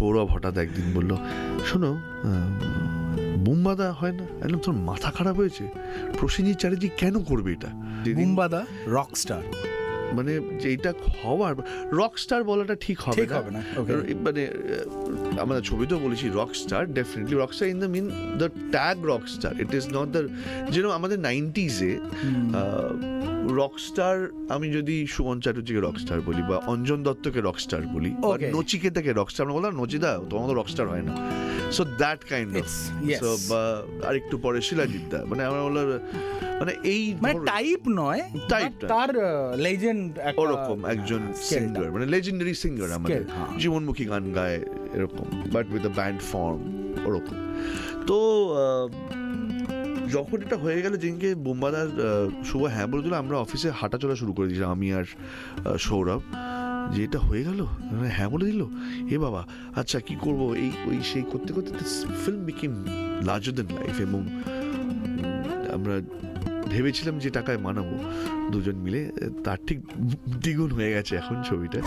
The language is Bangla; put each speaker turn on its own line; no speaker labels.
সৌরভ হঠাৎ একদিন বলল, শোনো বুম্বাদা হয় না, একদম তোর মাথা খারাপ হয়েছে, প্রসেনজিৎ চ্যাটার্জি কেন করবে এটা?
বুম্বাদা রক স্টার,
মানে যেটা হওয়ার, রক স্টার বলাটা ঠিক হবে না। মানে আমরা ছবিতেও বলেছি rock star, definitely rock star in the mean the tag rock star, it is not the, যেন আমাদের 90s-এ রকস্টার, আমি যদি সুমন চ্যাটার্জিকে রকস্টার বলি বা অঞ্জন দত্তকে রকস্টার বলি বা নচিকেতাকে রকস্টার, আমরা বললাম নচিদা তোমার তো রকস্টার হয় না, so that kind of, so বা আরেকটু পরে শিলাজিৎ দা, মানে আমরা বললাম মানে এই
টাইপ নয়,
টাইপ
তার লেজেন্ড
ওরকম একজন সিঙ্গার, মানে লেজেন্ডারি সিঙ্গার আমাদের, জীবনমুখী গান গায় এরকম, but with a band form ওরকম। তো যখন এটা হয়ে গেল, যেদিনকে বোম্বাদার শুভ হ্যাঁ বলে দিল, আমরা অফিসে হাঁটা চলা শুরু করে দিয়েছিলাম আমি আর সৌরভ, যে এটা হয়ে গেল, হ্যাঁ বলে দিল, এ বাবা আচ্ছা কি করবো, এই ওই সেই করতে করতে film became larger than life, এবং আমরা ভেবেছিলাম যে টাকায় মানাবো দুজন মিলে, তার ঠিক দ্বিগুণ হয়ে গেছে এখন ছবিটা।